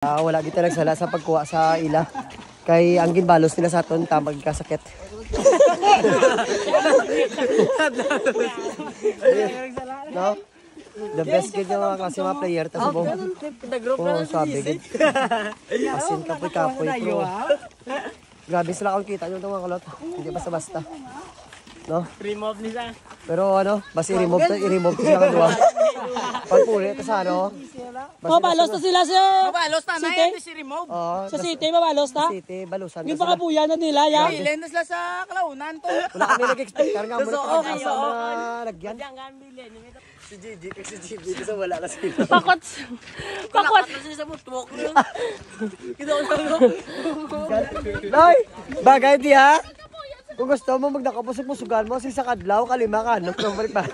Wala kita nagsala sa pagkuha sa ila. Kay ang ginbalos nila sa aton tamag kasakit. No? The best gid yung mga klase mga player ta subong. Oh, sabi gid. Asin kapoy pro. Grabe sila kung kita nyo itong mga kulot. Hindi basta-basta. No? Remove nila. Pero ano, basta i-remove ko sila kadua. Pagpuli, tas ano? Mabalos na sila sa Mabalos na na yan, si remove. sa city, mabalos na. City, balusan Yung na sila. pakapuyan na nila, yan. Ilan na sila sa kalaunan to. Wala kami nag-expect. Karang nga mo na sa mga lagyan. Si Gigi, Si GB, kasi wala na sila. Pakot. Pakot na siya sa mutwok. Kita ko lang. Noy! Bagay di ha? Kung gusto mo magdakapusok-pusugan mo, sa kadlaw, kalima ka. Nung balik-balik.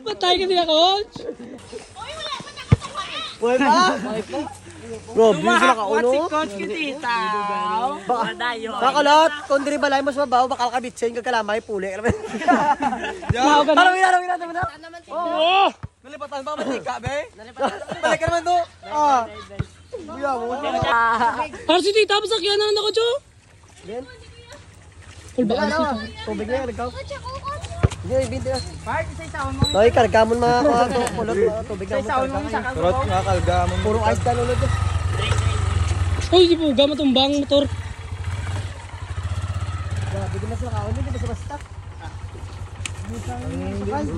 Patay ka nila, coach. Wala! Bro, busy na ka uno. Si Coach Kitita. Madayo. Kakalot, kung diri balay mo sa mabaw, bakal kabitsin, kagkalamay, puli. Parang wala. Oo. Nalipatan ba matika, be? Balik ka naman to. Buya mo. Para si tita, pasakyan na lang ako, Cho. Ben? Kulba ka si tita. Tubig na yan, nagkaw. Hindi, ibinti na. Bart, isa-isaon mo. Toy, kargamon mga kulot. Tubig na mo. Isa-isaon mo sa Kurot nga kalgamon. Puro ice na lulod. Uy, di po, matumbang motor. Grabe din na sila kaon, hindi basta-basta.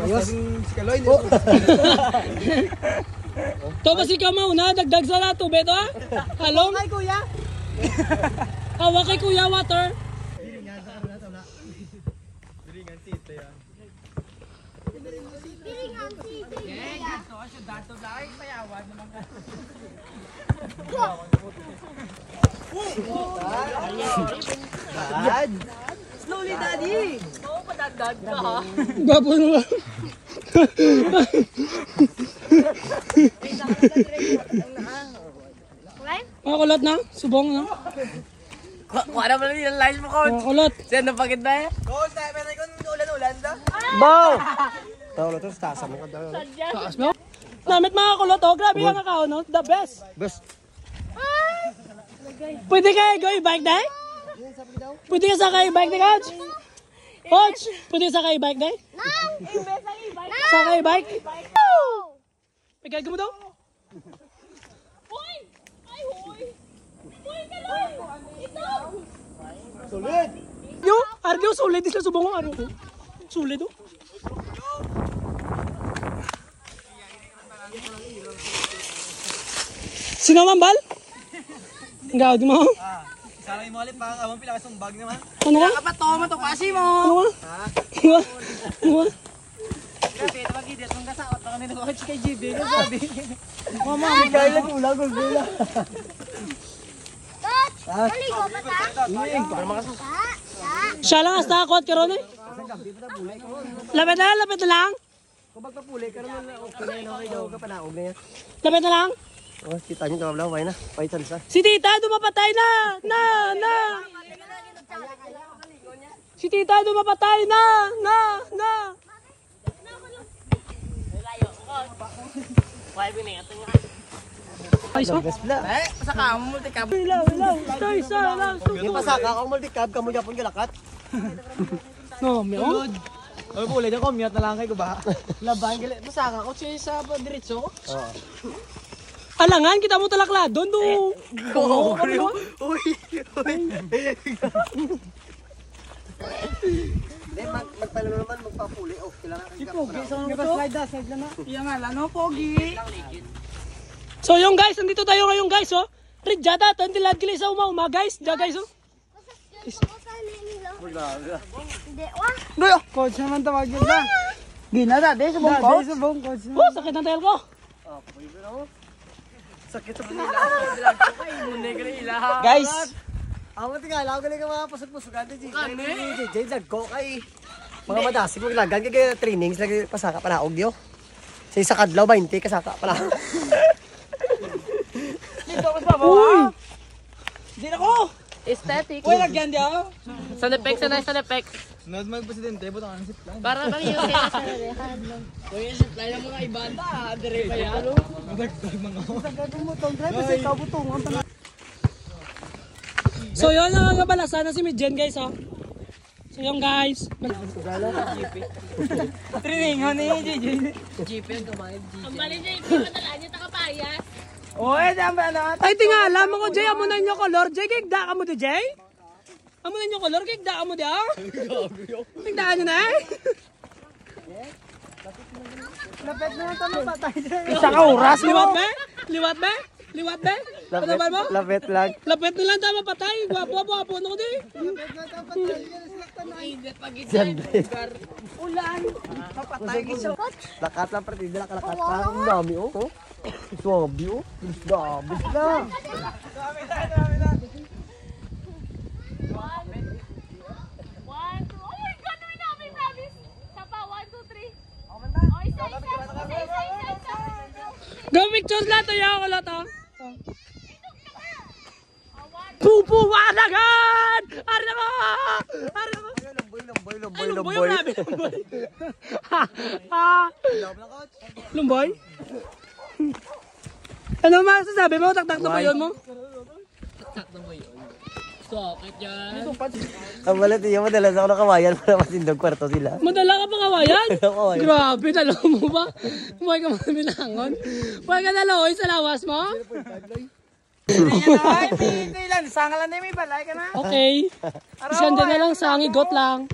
Ayos. Si Kaloy. To ba si Kamauna, dagdag sa lato, beto ha? Halong? Ay, kuya! Hawa kay Kuya Water. Dad! Slowly, Daddy. Oo, padagdag ka ha. Gwapo naman. Kulot na? Subong na? Kuha na pala yung lines mo, Coach. Kulot. Siya na pagod na eh. Coach, tayo pa tayo kung ulan-ulan da. Bow! Tawag ito sa tasa mo. Taas mo? Namit mga kulot, oh. Grabe yung kakao, no? The best. Best. Pwede kayo go i-bike day? Pwede ka sakay i-bike day, Coach? Coach, pwede ka sakay i-bike day? Sakay i-bike? Pagkag mo daw? Sulit! Yo, Ardio, sulit sila subong ko. Ano? Sulit, oh. Sino mambal? Enggak, di mo. Sana mo ulit pang awang pila kasong bag naman. Ano ka? Dapat to, matukwasi mo. Ano ka? Ano ka? Ano ka? Grabe, napag-idit mong kasawat ako nila Coach kay GB. Grabe. Mama, kaya lang ulang gulgula. Maligo ba ta? Siya lang hasta ako at karon eh. Lapit na lang. Kung magpapuli ka naman, okay na yun, okay daw ka panaog na yan. Lapit na lang. Oh, kita nyo kablaw, okay na. Paitan sa. Si tita dumapatay na. Si tita dumapatay na. Ay, so? Best pala. Eh, sa kamo mo, tika. Ilaw. Isa lang. Yung pasaka, kung multicab, kamu yapon galakat. No, meron. Ay, puli na ko, miyat na lang kayo ba? Laban, galit. Masaka ko siya sa diretso. Alangan, kita mo talakla doon. Uy! Hindi, magpalalo naman, magpapuli. Oh, kailangan kayo Slide na. Iya nga, lano, Pogi. So yung guys, nandito tayo ngayon guys, oh. Rijada, tantilad kili sa uma guys. Diya guys, oh. Hindi, wah. Coach naman tawag yun na. Gina, dati, subong coach. Subong coach. Oh, sakit ng tail ko. sakit sa panila. Guys! Ako tingala, ako galing ang mga pasag-pusugan. JJ, nagko kay mga madasig mo ilagan kay trainings lagi pasaka panaog yo. Sa isa kadlaw 20 kasaka pala. Dito ko sa bawa. Hindi na ko. Aesthetic. Uy, lagyan diya. Sa nepek. Sunod mag-presidente, butang ang zipline. Para yung kaya sa rehan. Uy, zipline ng mga ibanda. Dire pa yan. So yun ang kabalasan na si Midjen guys oh. So yun guys. Training, ano yung JJ? Ang bali na yung pinatalaan niya takapayas. Oy, dama na. Ay tingala mo ko Jay, amo na inyo color Jay, kigda ka mo di Jay? Amo na inyo color, kigda ka mo di ah? Kigdaan nyo na eh? Lapit na ito na patay dyan. Isa ka oras, liwat be? Liwat be? Liwat be? Ano ba mo? Lapit lang. Lapit na lang tama patay, gwapo-gwapo ano ko di? Lakat lang partida, lakat pa. Ang dami oh. Swabe oh. Dami na. One, two. Oh my God, may namin, promise. Isa pa, 1, 2, 3. Oh, isa. Go pictures lahat to yaw ko lahat oh. Pupuwanagan! Ari na ko! Ari na ko! Ay, lumboy yung namin. Lumboy? Ano masasabi mo? Taktak na ba yun mo? Ang malit niya, madalas ako nakawayan para masindog kwarto sila. Madala ka pa kawayan? Kawayan. Grabe, dalaw mo ba? Buhay ka mga bilangon? Buhay ka dalawoy sa lawas mo? Ay, pinitay lang. Sangalan na may balay ka na. Okay. Isanda na lang sa got lang.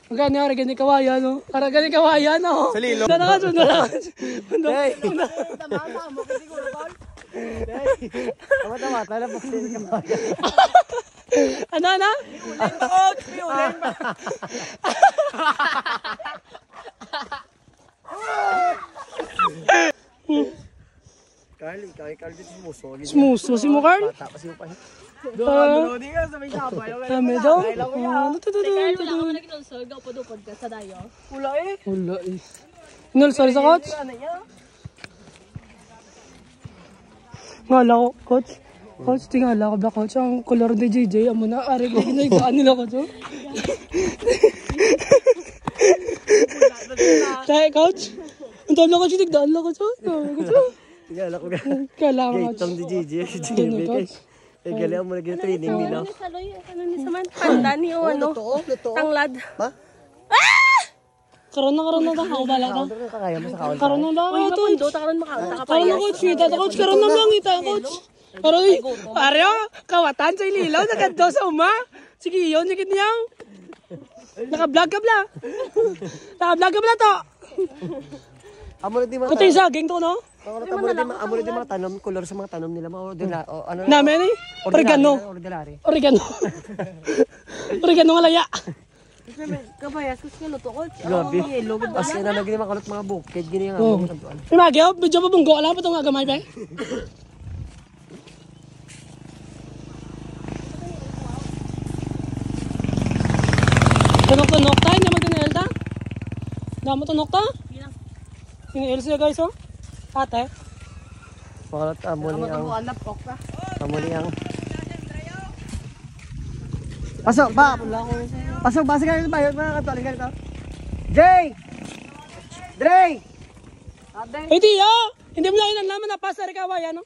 Ang gani, gani kawayan, no? Para gani kawayan, no? Sa lilo. Sana ka, sunda lang. Hey! Tama-tama, tala po sila kawayan. Ano, ano? Coach, may ulan pa. Carl, dito sumuso. Smuso si mo, Carl? Bata pa siya pa. Doon ka sa may sabay. Dami daw. Kaya wala ka nag-inulsol, gaw-padupad ka sa dayo. Wala eh. Wala eh. Inulsol sa coach? Ngala ko, coach. Coach, tingala ko ba, coach? Ang color ni JJ, amo na. Ari ko, ginaigaan nila, coach. Oh. Tayo, coach. Ang tawag lang, coach. Tigdaan lang, coach. Tingala ko Kala ko, coach. Gaitong di Gigi. Ganun, coach. Galing mo naging training nila. Ano ni Saman? Panda ni o ano? Tanglad. Ha? Karoon na ako bala ka. Kaya mo sa kawan. Karoon na lang, Uy, coach. mapundo, takaroon makauta ka pa Karoon na, coach. Ngita, coach. Karoon na lang, ngita, coach. Karoon, pare, oh. Kawatan sa ililaw. Naganda sa uma. Sige, yun. Sige niyaw. Naka-vlog ka bla. Naka-vlog ka bla to. Amo na di mga Kuto yung saging to, no? amo na di mga tanom, color sa mga tanom nila. Ano na? Namin eh. Oregano. Ordinary. Oregano. Oregano nga laya. Kabayas, kasi ano to, coach? Grabe. As in, nalagyan mga kalot mga bukid. Gini nga. Oh. Imagyo, medyo pabunggo. Alam pa ito nga gamay, pe. Tunok-tunok tayo. Hindi mag-tinel ta. Damo tunok ta. Tinel siya, guys, oh. Ate. Mga kalot, amo ni ang... Pasok, ba? Pasok, basa ka rin ba? Mga katualing ka rin to. Jay! Dre! Hey, Tia! Hindi mo lang inanlaman na pasa rin kawayan, no?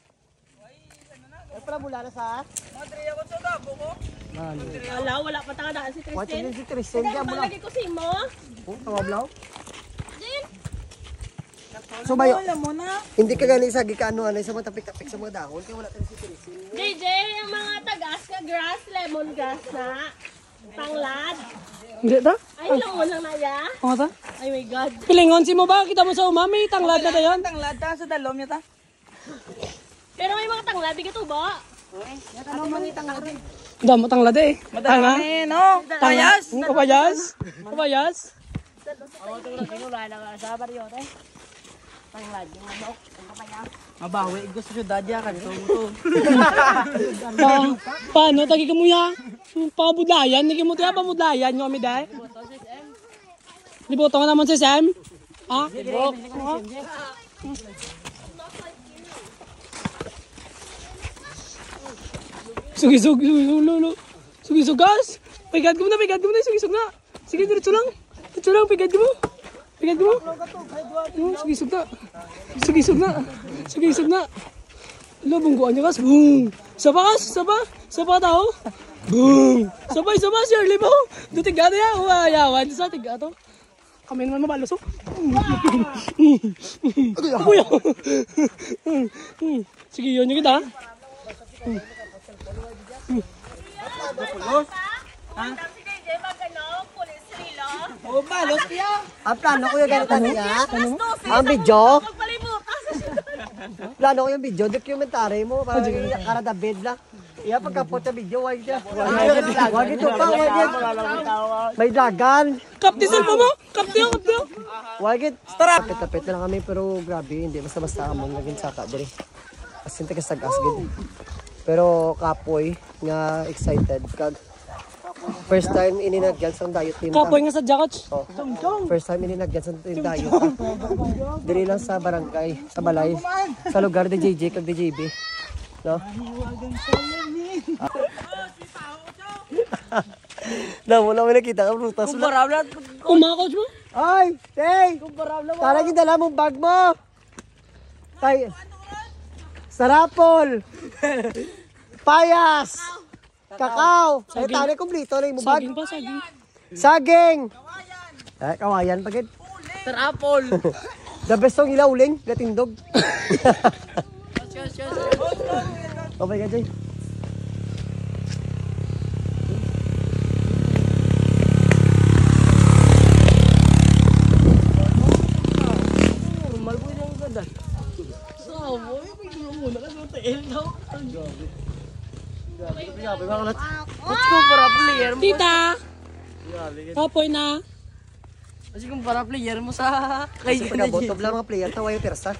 Ay pala mula na sa... Madre ako sa dabo ko. Wala pa takadaan si Watch Tristan. din si Tristan. Diyan mo lang. Malagi ko si mo. Oh, tawablaw. Din. So bayo, Alam mo na. hindi ka galing sa gikaano-ano sa mga tapik-tapik sa mga dahon. Kaya wala tayo si Tristan. JJ, ang mga tagas ka grass, lemon grass na. Tanglad. Hindi ta? Ay, ilang mo lang na ya. Oo ta? Ay my God. Pilingon si mo ba? Kita mo sa umami. Tanglad na tayo. Tanglad ta sa dalom niya ta. Pero may mga tanglad, di ka to ba? Damo tanglad eh. Madami, no? Payas? Kapayas? Kapayas? Tanglad, yung manok, ang kapaya. Mabawi, gusto siya dadya ka. Ito. Paano? Tagi ka mo ya? Pabudayan? Hindi mo tiya pabudayan nyo kami dahil? Libuto nga naman si Sam. Ha? Libok. Sugisug, lolo. Sugisug, gas. Pigad ko na, sugisug na. Sige, diretso lang. Diretso lang, pigad mo. Tingnan mo. Sige, isog na. Sige, isog na. Sige, isog na. Ala, bungguan niya kas. Boom. Saba kas. Saba tao. Boom. Sabay, Shirley mo. Dutiga na yan. Uwayawan sa tiga to. Kami naman mabalusok. Kuya. Sige, yun yung kita. Oh, balos kaya. Ang plano ko yung ganito niya. Ang video. Plano ko yung video. Documentary mo. Para karada bed lang. Iya, pagkapot sa video, wag ito pa, wag it. May dagan. Kaptisan mo mo. Kaptiyo. Wag it. Tapit na lang kami, pero grabe, hindi basta-basta among naging saka diri. As in, tagasag-asgid. Pero kapoy, nga excited. Kag first time ininagyan sa diet team. Kapoy nga sa jacket. First time ininagyan sa diet. Diri lang sa barangay, sa balay, sa lugar ni JJ kag ni JB. No? Na wala mo nakita ka prutas. Coach mo? Ay, hey! Tarang yung dala mong bag mo. Tay. Sarapol. Payas. Kakao. Ay, tari kumplito na yung bag. Saging pa, saging. Saging. Ay, kawayan pagid. Sarapol. The best song ilauling, gatindog. Okay ka, Jay. Normal po yung ganda. Saboy, may gulo muna kasi hotel daw. Let's go para player mo. Tita! Kapoy na. Kasi kung para player mo sa kay Pagkabotob lang mga player, tawa yung persa.